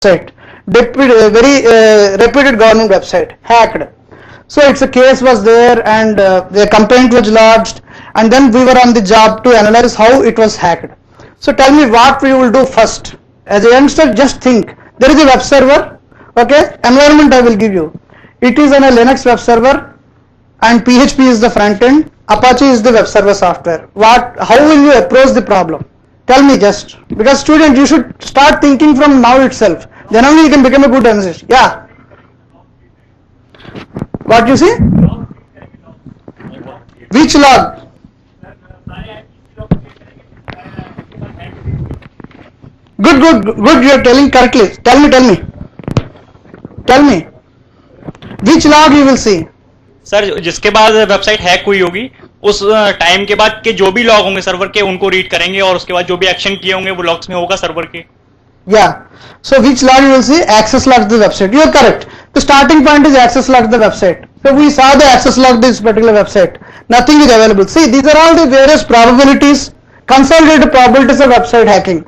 website, very reputed government website, hacked. So it's a case was there, and the complaint was lodged, and then we were on the job to analyze how it was hacked. So tell me what we will do first. As a youngster, just think, there is a web server, okay, environment I will give you. It is on a Linux web server, and PHP is the front end, Apache is the web server software. How will you approach the problem? Tell me just, because student, you should start thinking from now itself, then only you can become a good analyst. Yeah. What you see? Which log? Good, you are telling correctly. Tell me. Which log you will see? Sir जिसके बाद website hack हुई होगी उस time के बाद के जो भी लॉग होंगे सर्वर के उनको रीड करेंगे और उसके बाद जो भी एक्शन किए होंगे वो लॉग्स में होगा सर्वर के. Yeah. So which log you will see? Access log the website. You are correct. The starting point is access log the website. So we saw the access log this particular website. Nothing is available. See, these are all the various probabilities, consolidated probabilities of website hacking.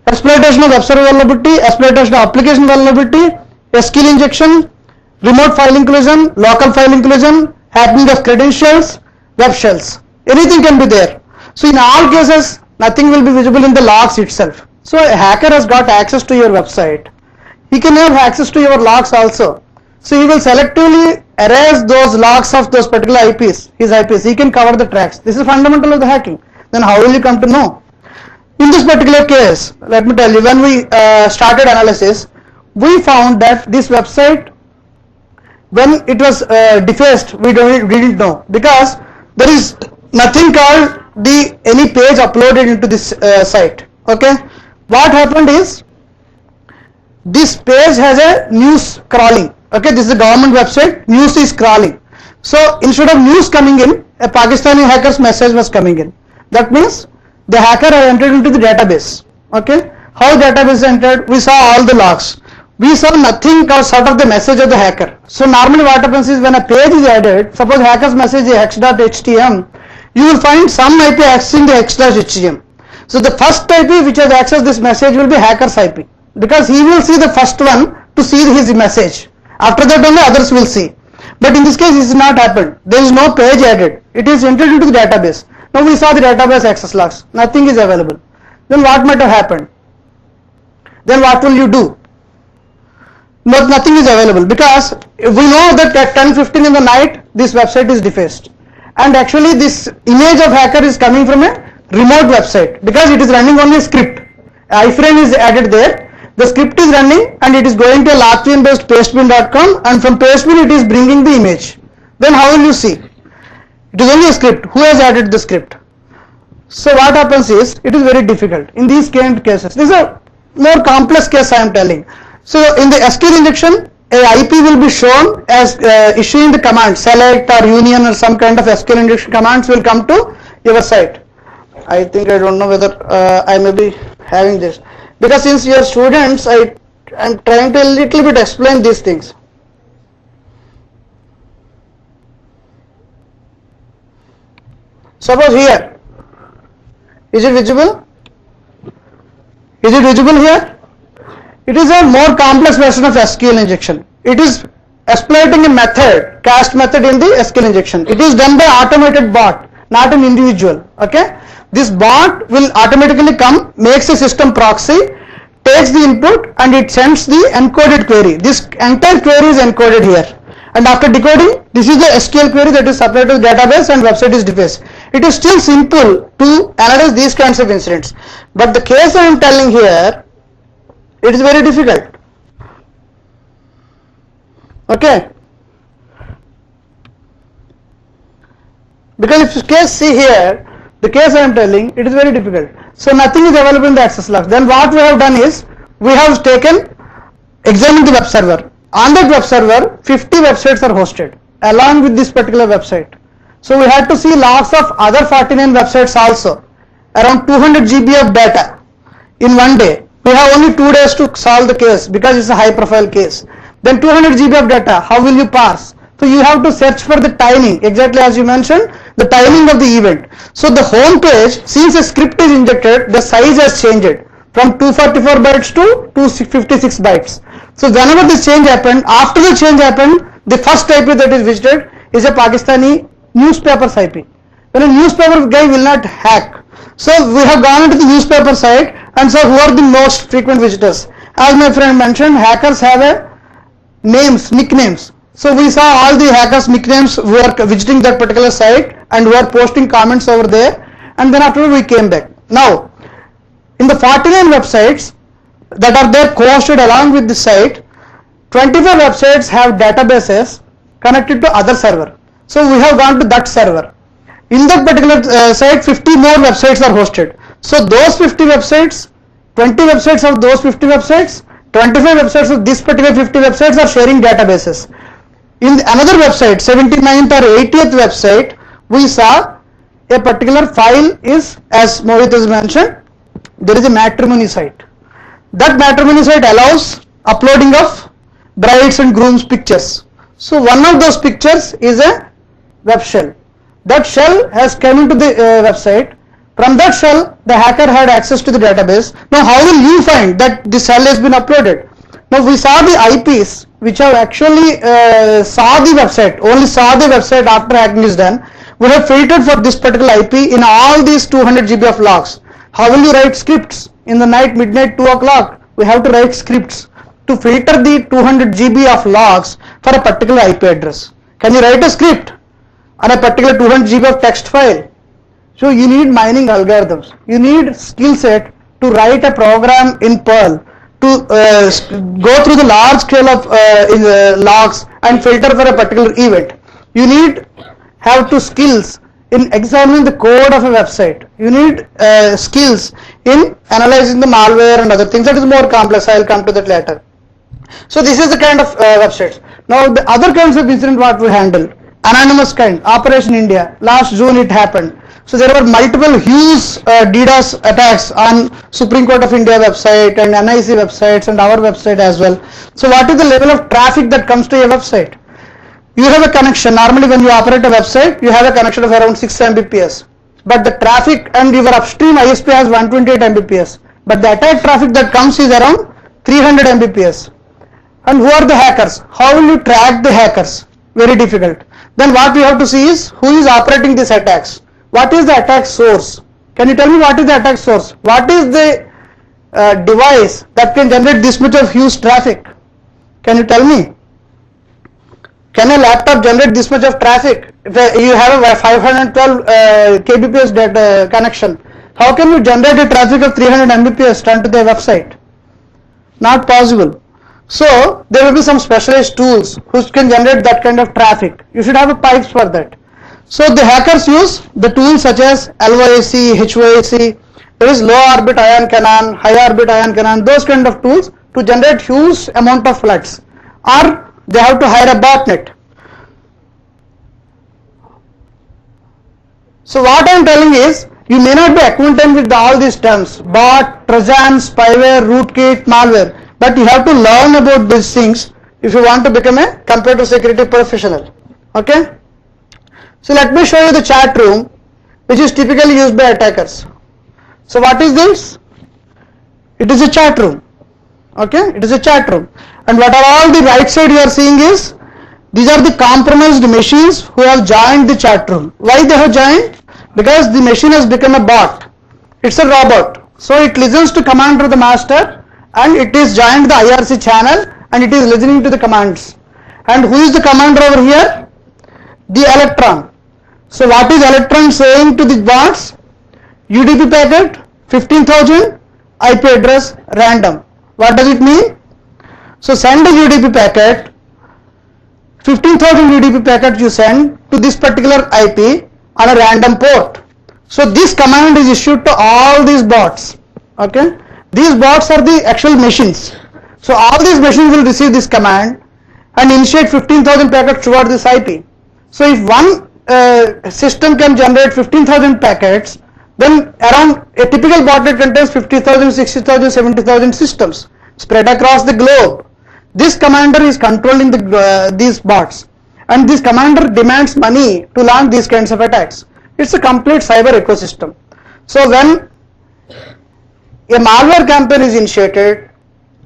Exploitation of web server vulnerability, exploitation of application vulnerability, SQL injection, remote file inclusion, local file inclusion, hacking of credentials, web shells. Anything can be there. So in all cases, nothing will be visible in the logs itself. So a hacker has got access to your website. He can have access to your logs also. So he will selectively erase those logs of those particular IPs, his IPs. He can cover the tracks. This is fundamental of the hacking. Then how will you come to know? In this particular case, let me tell you, when we started analysis, we found that this website, when it was defaced, we didn't know, because there is nothing called any page uploaded into this site. Okay, what happened is this page has a news crawling. Okay, this is a government website, news is crawling. So instead of news coming in, a Pakistani hacker's message was coming in. That means the hacker had entered into the database. Okay, how database entered? We saw all the logs. We saw nothing sort of the message of the hacker. So normally what happens is when a page is added, suppose hacker's message is hex.htm, you will find some IP accessing the hex.htm. So the first IP which has accessed this message will be hacker's IP, because he will see the first one to see his message. After that only others will see. But in this case this is not happened. There is no page added. It is entered into the database. Now we saw the database access logs. Nothing is available. Then what might have happened? Then what will you do? But nothing is available, because we know that at 10:15 in the night this website is defaced, and actually this image of hacker is coming from a remote website, because it is running only a script. iframe is added there. The script is running and it is going to a Latvian based pastebin.com, and from pastebin it is bringing the image. Then how will you see? It is only a script. Who has added the script? So what happens is, it is very difficult in these kind of cases. This is a more complex case I am telling. So in the SQL injection, a IP will be shown as issuing the command select or union or some kind of SQL injection commands will come to your site. I think I don't know whether I may be having this, because since you are students, I am trying to a little bit explain these things. Suppose here, is it visible? Is it visible here? It is a more complex version of SQL injection. It is exploiting a method, cast method in the SQL injection. It is done by automated bot, not an individual. Okay, this bot will automatically come, makes a system proxy, takes the input, and it sends the encoded query. This entire query is encoded here, and after decoding, this is the SQL query that is supplied to the database, and website is defaced. It is still simple to analyze these kinds of incidents, but the case I am telling here, it is very difficult. Okay, because if you case see here, the case I am telling, it is very difficult. So nothing is available in the access logs. Then what we have done is, we have examined the web server. On that web server, 50 websites are hosted along with this particular website. So we had to see logs of other 49 websites also, around 200 GB of data in one day. We have only 2 days to solve the case, because it's a high profile case. Then 200 GB of data, how will you parse? So you have to search for the timing, exactly as you mentioned, the timing of the event. So the home page, since a script is injected, the size has changed. from 244 bytes to 256 bytes. So whenever this change happened, after the change happened, the first IP that is visited is a Pakistani newspaper's IP. When a newspaper guy will not hack. So we have gone into the newspaper site and so who are the most frequent visitors? As my friend mentioned, hackers have a names, nicknames. So we saw all the hackers' nicknames who are visiting that particular site and who are posting comments over there, and then after we came back. Now, in the 49 websites that are there co-hosted along with the site, 24 websites have databases connected to other server. So we have gone to that server. In that particular site, 50 more websites are hosted. So those 50 websites, 20 websites of those 50 websites, 25 websites of this particular 50 websites are sharing databases. In another website, 79th or 80th website, we saw a particular file is, as Mohit has mentioned, there is a matrimony site. That matrimony site allows uploading of brides and grooms pictures. So one of those pictures is a web shell. That shell has come into the website. From that shell, the hacker had access to the database. Now how will you find that this shell has been uploaded? Now we saw the IPs which have actually saw the website, only saw the website after hacking is done. We have filtered for this particular IP in all these 200 GB of logs. How will you write scripts? In the night, midnight, 2 o'clock, we have to write scripts to filter the 200 GB of logs for a particular IP address. Can you write a script on a particular 200 GB of text file? So you need mining algorithms. You need skill set to write a program in Perl to go through the large scale of logs and filter for a particular event. You need have to skills in examining the code of a website. You need skills in analyzing the malware and other things. That is more complex. I will come to that later. So this is the kind of websites. Now the other kinds of incident what we handle, anonymous kind, Operation India. Last June it happened. So there were multiple huge DDoS attacks on Supreme Court of India website and NIC websites and our website as well. So what is the level of traffic that comes to your website? You have a connection. Normally when you operate a website, you have a connection of around 6 Mbps. But the traffic and your upstream ISP has 128 Mbps. But the attack traffic that comes is around 300 Mbps. And who are the hackers? How will you track the hackers? Very difficult. Then what we have to see is who is operating these attacks. What is the attack source? Can you tell me what is the attack source? What is the device that can generate this much of huge traffic? Can you tell me? Can a laptop generate this much of traffic? If you have a 512 kbps data connection, how can you generate a traffic of 300 Mbps onto the website? Not possible. So there will be some specialized tools which can generate that kind of traffic. You should have a pipes for that. So the hackers use the tools such as LYC, HYC, there is low orbit ion cannon, high orbit ion cannon, those kind of tools to generate huge amount of floods, or they have to hire a botnet. So what I am telling is, you may not be acquainted with all these terms, bot, trojan, spyware, rootkit, malware, but you have to learn about these things if you want to become a computer security professional. Okay? So let me show you the chat room which is typically used by attackers. So what is this? It is a chat room. Okay, it is a chat room. And what are all the right side you are seeing is, these are the compromised machines who have joined the chat room. Why they have joined? Because the machine has become a bot. It's a robot. So it listens to command of the master and it is joined the IRC channel and it is listening to the commands. And who is the commander over here? The Electron. So what is Electron saying to the bots? UDP packet 15,000, IP address random. What does it mean? So send a UDP packet, 15,000 UDP packet you send to this particular IP on a random port. So this command is issued to all these bots. Okay, these bots are the actual machines. So all these machines will receive this command and initiate 15,000 packets toward this IP. So if one system can generate 15,000 packets, then around a typical botnet contains 50,000, 60,000, 70,000 systems spread across the globe. This commander is controlling these bots, and this commander demands money to launch these kinds of attacks. It's a complete cyber ecosystem. So when a malware campaign is initiated,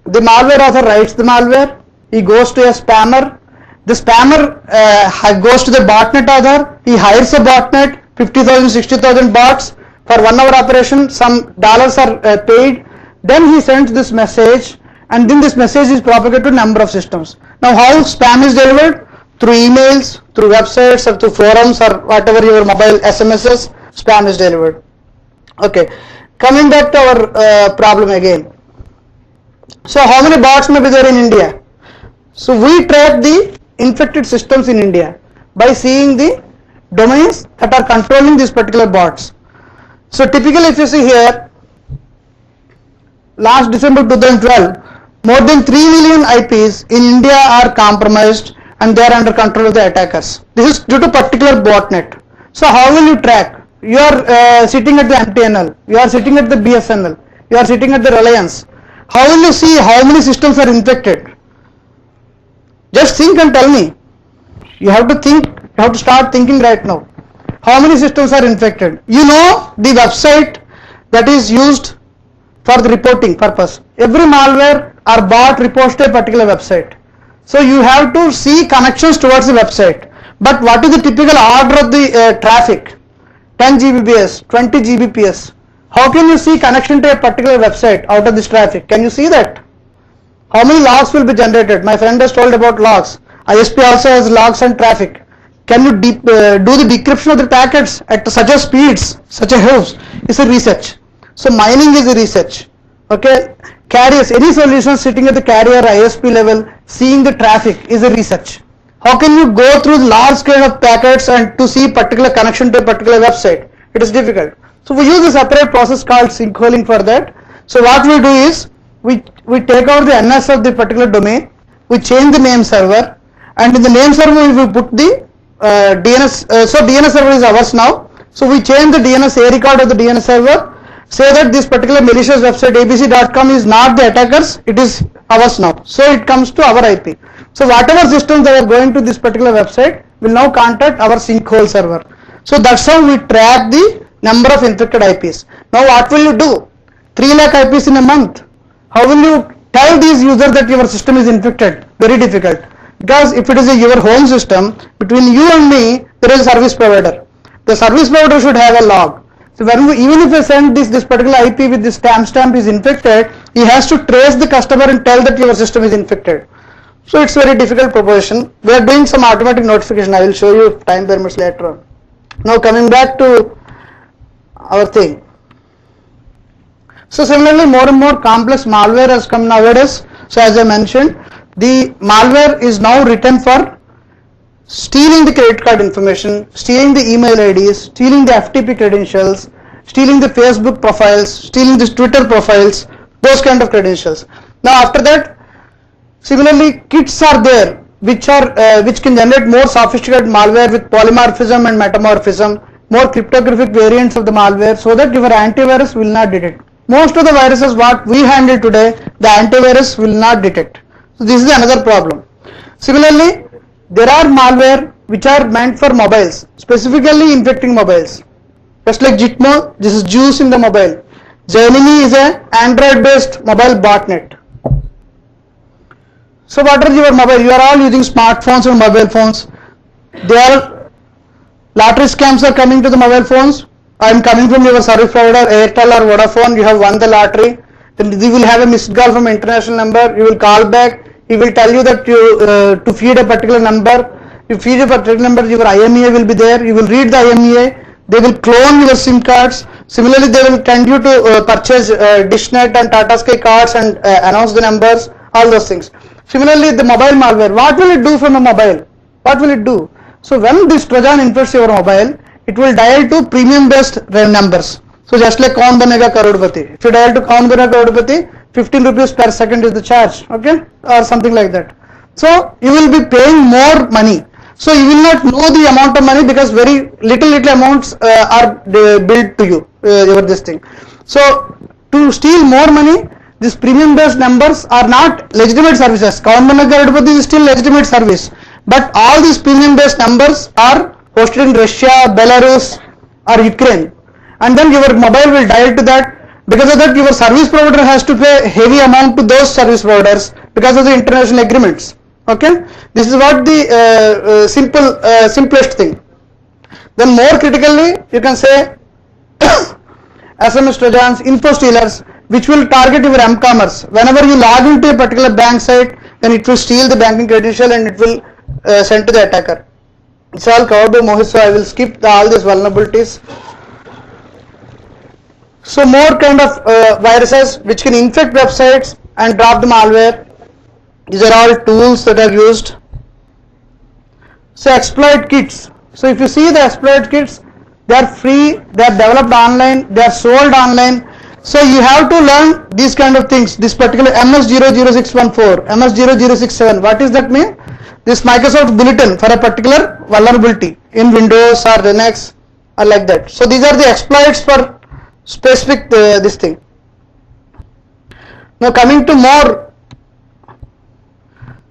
the malware author writes the malware, he goes to a spammer, the spammer goes to the botnet author, he hires a botnet, 50,000, 60,000 bots for 1 hour operation, some dollars are paid, then he sends this message, and then this message is propagated to number of systems. Now how spam is delivered? Through emails, through websites, or through forums, or whatever your mobile SMSs, spam is delivered. Okay, coming back to our problem again. So how many bots may be there in India? So we track the infected systems in India by seeing the domains that are controlling these particular bots. So typically if you see here, last December 2012, more than 3 million IPs in India are compromised and they are under control of the attackers. This is due to particular botnet. So how will you track? You are sitting at the MTNL, you are sitting at the BSNL, you are sitting at the Reliance. How will you see how many systems are infected? Just think and tell me. You have to think, you have to start thinking right now. How many systems are infected? You know the website that is used for the reporting purpose. Every malware or bot reports to a particular website. So you have to see connections towards the website. But what is the typical order of the traffic? 10 Gbps, 20 Gbps. How can you see connection to a particular website out of this traffic? Can you see that? How many logs will be generated? My friend has told about logs. ISP also has logs and traffic. Can you do the decryption of the packets at such a speeds, such a host? It's a research. So mining is a research. Okay, carriers, any solution sitting at the carrier ISP level, seeing the traffic is a research. How can you go through large scale of packets and to see particular connection to a particular website? It is difficult. So we use a separate process called sinkholing for that. So what we do is we take out the NS of the particular domain, we change the name server, and in the name server we put the DNS. So DNS server is ours now. So we change the DNS A record of the DNS server, say that this particular malicious website abc.com is not the attackers, it is ours now. So it comes to our IP. So whatever systems that are going to this particular website will now contact our sinkhole server. So that's how we track the number of infected IPs. Now what will you do? 3 lakh IPs in a month. How will you tell these users that your system is infected? Very difficult. Because if it is your home system, between you and me, there is a service provider. The service provider should have a log. So when even if I send this particular IP with this timestamp is infected, he has to trace the customer and tell that your system is infected. So it's very difficult proposition. We are doing some automatic notification. I will show you if time permits later on. Now coming back to our thing. So similarly, more and more complex malware has come nowadays. So as I mentioned, the malware is now written for stealing the credit card information, stealing the email IDs, stealing the FTP credentials, stealing the Facebook profiles, stealing the Twitter profiles, those kind of credentials. Now after that, similarly kits are there which can generate more sophisticated malware with polymorphism and metamorphism, more cryptographic variants of the malware, so that your antivirus will not detect. Most of the viruses what we handle today, the antivirus will not detect. So this is another problem. Similarly, there are malware which are meant for mobiles, specifically infecting mobiles. Just like Gitmo, this is Juice in the mobile. Gemini is a Android based mobile botnet. So what are your mobile? You are all using smartphones and mobile phones. There are lottery scams are coming to the mobile phones. I am coming from your service provider, Airtel or Vodafone, you have won the lottery. Then you will have a missed call from international number, you will call back, he will tell you that you to feed a particular number. You feed a particular number, your IMEI will be there, you will read the IMEI, they will clone your SIM cards. Similarly, they will tend you to purchase Dishnet and Tata Sky cards and announce the numbers, all those things. Similarly, the mobile malware, what will it do from a mobile? What will it do? So when this Trojan infects your mobile, it will dial to premium based numbers. So just like Kaun Banega Karodpati. If you dial to Kaun Banega Karodpati, 15 rupees per second is the charge, okay, or something like that. So you will be paying more money. So you will not know the amount of money because very little amounts are billed to you, this thing. So to steal more money, these premium based numbers are not legitimate services. Kaun Banega Karodpati is still legitimate service, but all these premium based numbers are hosted in Russia, Belarus or Ukraine, and then your mobile will dial to that, Because of that, your service provider has to pay heavy amount to those service providers because of the international agreements. Okay, this is what the simplest thing. Then more critically, you can say SMS trojans, info stealers, which will target your m-commerce. Whenever you log into a particular bank site, then it will steal the banking credential and it will send to the attacker. It's all covered by Mohit, so I will skip all these vulnerabilities. So more kind of viruses which can infect websites and drop the malware. These are all tools that are used. So exploit kits. So if you see the exploit kits, they are free, they are developed online, they are sold online. So you have to learn these kind of things. This particular MS00614, MS00667, what does that mean? This Microsoft bulletin for a particular vulnerability in Windows or Linux or like that. So these are the exploits for specific this thing. Now coming to more,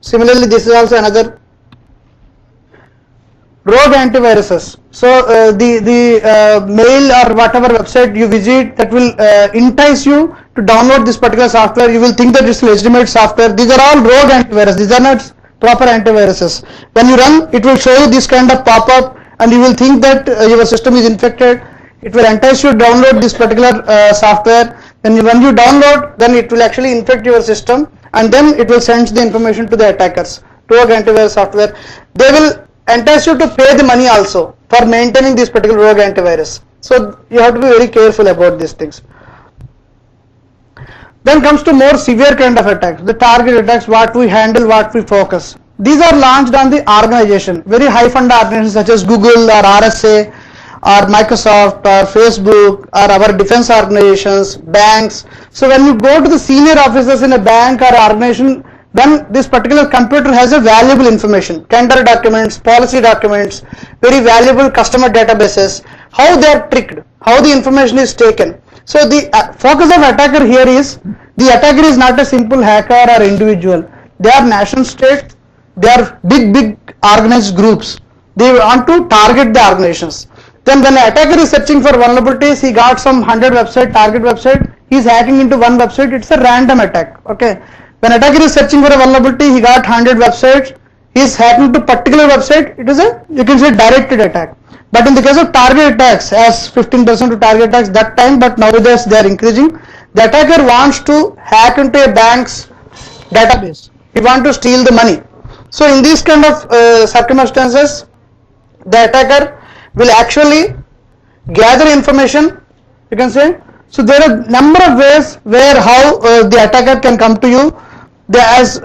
similarly this is also another rogue antiviruses. So the mail or whatever website you visit that will entice you to download this particular software. You will think that it's legitimate software. These are all rogue antivirus. These are not proper antiviruses. When you run, it will show you this kind of pop-up and you will think that your system is infected. It will entice you to download this particular software. Then when you download, then it will actually infect your system and then it will send the information to the attackers. Rogue antivirus software. They will entice you to pay the money also for maintaining this particular rogue antivirus. So you have to be very careful about these things. Then comes to more severe kind of attacks, the target attacks, what we handle, what we focus. These are launched on the organization, very high fund organizations such as Google or RSA or Microsoft or Facebook or our defense organizations, banks. So when you go to the senior officers in a bank or organization, then this particular computer has a valuable information, tender documents, policy documents, very valuable customer databases, how they are tricked, how the information is taken. So the focus of attacker here is, the attacker is not a simple hacker or individual. They are nation state, they are big organized groups. They want to target the organizations. Then when an attacker is searching for vulnerabilities, he got some 100 website, target website, he is hacking into one website, it's a random attack. Okay. When attacker is searching for a vulnerability, he got 100 websites, he is hacking to particular website, it is a, you can say, directed attack. But in the case of target attacks, as 15% to target attacks that time, but nowadays they are increasing, the attacker wants to hack into a bank's database. He wants to steal the money. So in these kind of circumstances, the attacker will actually gather information, you can say. So there are a number of ways where how the attacker can come to you. There as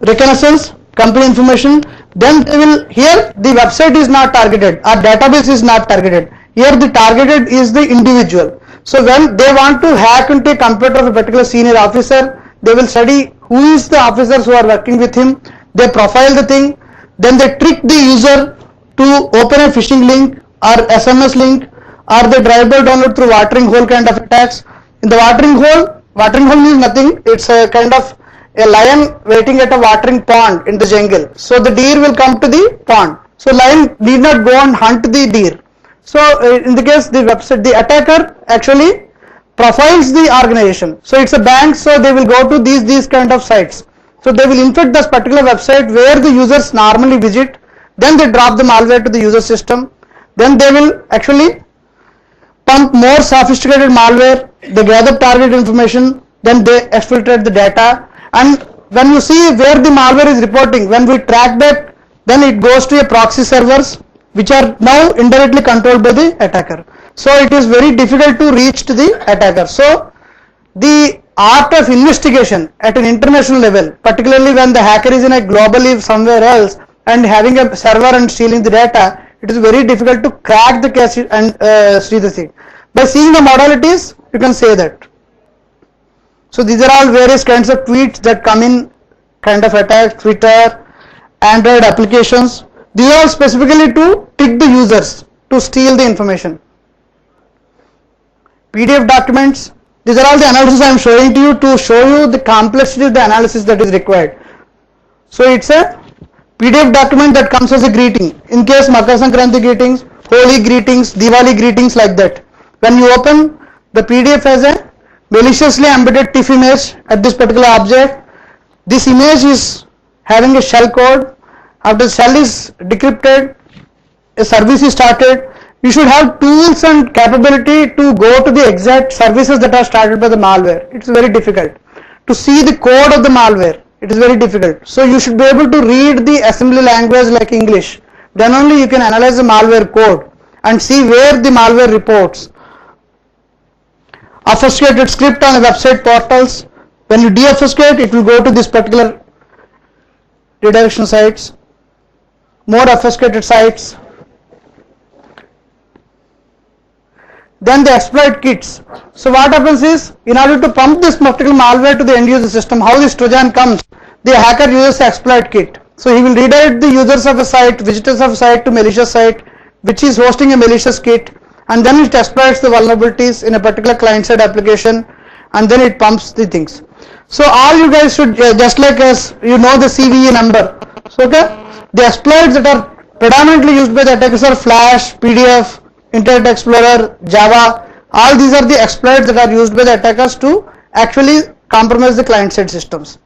reconnaissance, company information. Then they will, here the website is not targeted, our database is not targeted. Here the targeted is the individual. So when they want to hack into a computer of a particular senior officer, they will study who is the officers who are working with him. They profile the thing. Then they trick the user to open a phishing link or SMS link, or the driver download through watering hole kind of attacks. In the watering hole means nothing. It's a kind of a lion waiting at a watering pond in the jungle. So the deer will come to the pond. So lion need not go and hunt the deer. So in the case the website, the attacker actually profiles the organization. So it's a bank, so they will go to these kind of sites. So they will infect this particular website where the users normally visit. Then they drop the malware to the user system. Then they will actually pump more sophisticated malware. They gather target information. Then they exfiltrate the data. And when you see where the malware is reporting, when we track that, then it goes to a proxy servers which are now indirectly controlled by the attacker. So it is very difficult to reach to the attacker. So the art of investigation at an international level, particularly when the hacker is in a globally somewhere else and having a server and stealing the data, it is very difficult to crack the case and see the thing. By seeing the modalities, you can say that. So these are all various kinds of tweets that come in kind of attacks, Twitter, Android applications. These are specifically to trick the users to steal the information. PDF documents, these are all the analysis I am showing to you to show you the complexity of the analysis that is required. So it's a PDF document that comes as a greeting. In case Makar Sankranti greetings, Holi greetings, Diwali greetings, like that. When you open the PDF as a maliciously embedded TIFF image at this particular object. This image is having a shell code. After the shell is decrypted, a service is started. You should have tools and capability to go to the exact services that are started by the malware. It's very difficult to see the code of the malware. It is very difficult. So you should be able to read the assembly language like English. Then only you can analyze the malware code and see where the malware reports. Obfuscated script on the website portals. When you deobfuscate, it will go to this particular redirection sites. More obfuscated sites. Then the exploit kits. So what happens is, in order to pump this particular malware to the end user system, how this Trojan comes, the hacker uses the exploit kit. So he will redirect the users of a site, visitors of a site to malicious site, which is hosting a malicious kit, and then it exploits the vulnerabilities in a particular client-side application, and then it pumps the things. So all you guys should, just like us, you know the CVE number. So okay, the exploits that are predominantly used by the attackers are Flash, PDF, Internet Explorer, Java. All these are the exploits that are used by the attackers to actually compromise the client-side systems.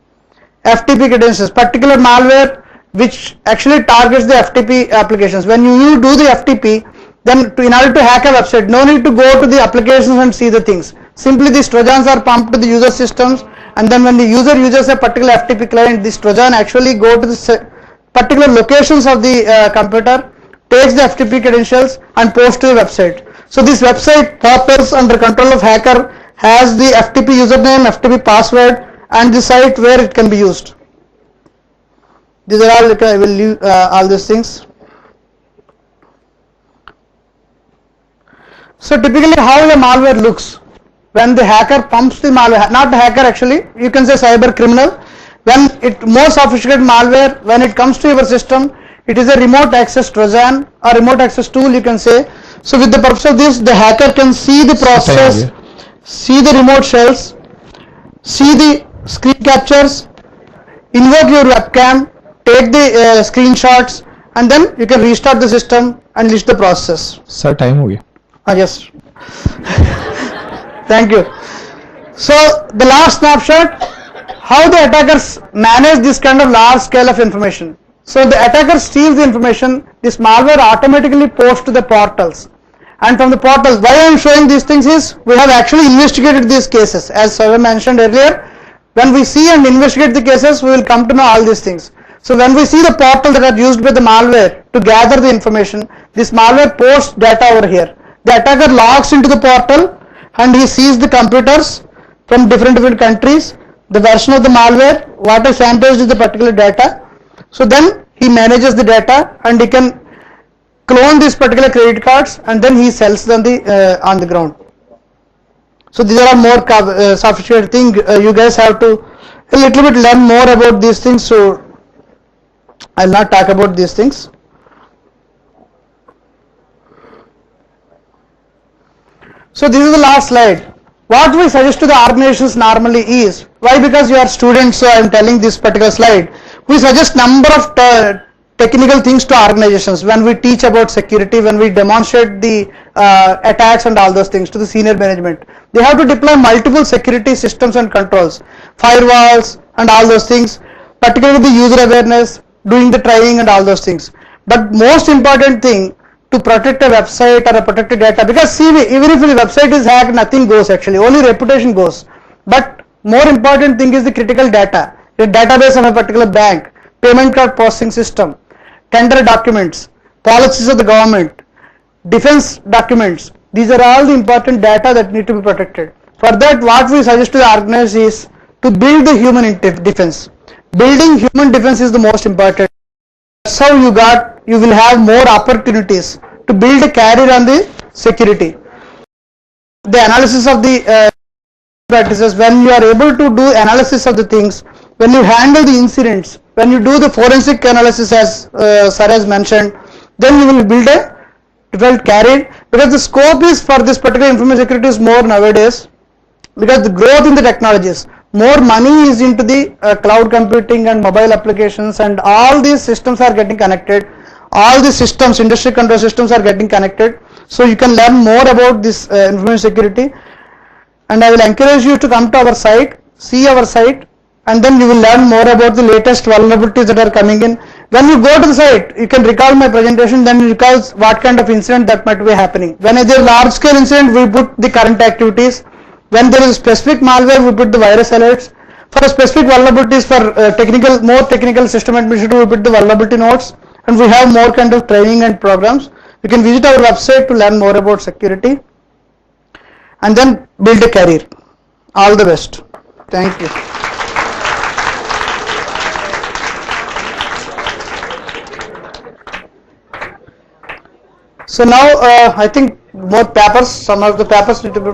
FTP credentials, particular malware which actually targets the FTP applications. When you do the FTP, then in order to hack a website, no need to go to the applications and see the things. Simply these Trojans are pumped to the user systems, and then when the user uses a particular FTP client, this Trojan actually go to the particular locations of the computer, takes the FTP credentials and posts to the website. So this website portals under control of hacker has the FTP username, FTP password, and the site where it can be used. These are all, I will leave all these things. So typically how a malware looks when the hacker pumps the malware, not the hacker actually, you can say cyber criminal. When more sophisticated malware, when it comes to your system, it is a remote access Trojan or remote access tool, you can say. So with the purpose of this, the hacker can see the process, see the remote shells, see the screen captures, invoke your webcam, take the screenshots, and then you can restart the system and list the process. Sir, time हो गया. Yes. Thank you. So the last snapshot, how the attackers manage this kind of large scale of information. So the attacker steals the information, this malware automatically posts to the portals, and from the portals, why I am showing these things is, we have actually investigated these cases. As I mentioned earlier, when we see and investigate the cases, we will come to know all these things. So when we see the portal that are used by the malware to gather the information, this malware posts data over here. The attacker logs into the portal and he sees the computers from different countries, the version of the malware, what is sanitized is the particular data. So then he manages the data and he can clone these particular credit cards and then he sells them on the ground. So these are more sophisticated things. You guys have to a little bit learn more about these things. So I'll not talk about these things. So this is the last slide. What we suggest to the organizations normally is, why? Because you are students, so I am telling this particular slide. We suggest number of technical things to organizations when we teach about security, when we demonstrate the attacks and all those things to the senior management. They have to deploy multiple security systems and controls, firewalls and all those things, particularly the user awareness, doing the training and all those things. But most important thing, to protect a website or a protected data, because see, even if the website is hacked, nothing goes actually, only reputation goes. But more important thing is the critical data, the database of a particular bank, payment card processing system, tender documents, policies of the government, defense documents. These are all the important data that need to be protected. For that, what we suggest to the organization is to build the human defense. Building human defense is the most important. That's how you will have more opportunities to build a career on the security. The analysis of the practices, when you are able to do analysis of the things, when you handle the incidents, when you do the forensic analysis as Sir has mentioned, then you will build a developed career, because the scope is for this particular information security is more nowadays, because the growth in the technologies, more money is into the cloud computing and mobile applications, and all these systems are getting connected. All these systems, industry control systems are getting connected. So you can learn more about this information security. and I will encourage you to come to our site, see our site, and then you will learn more about the latest vulnerabilities that are coming in. When you go to the site, you can recall my presentation, then you recall what kind of incident that might be happening. When there is a large scale incident, we put the current activities. When there is a specific malware, we put the virus alerts. For specific vulnerabilities, for more technical system administration, we put the vulnerability notes, and we have more kind of training and programs. You can visit our website to learn more about security, and then build a career. All the best. Thank you. So now I think more papers, some of the papers need to be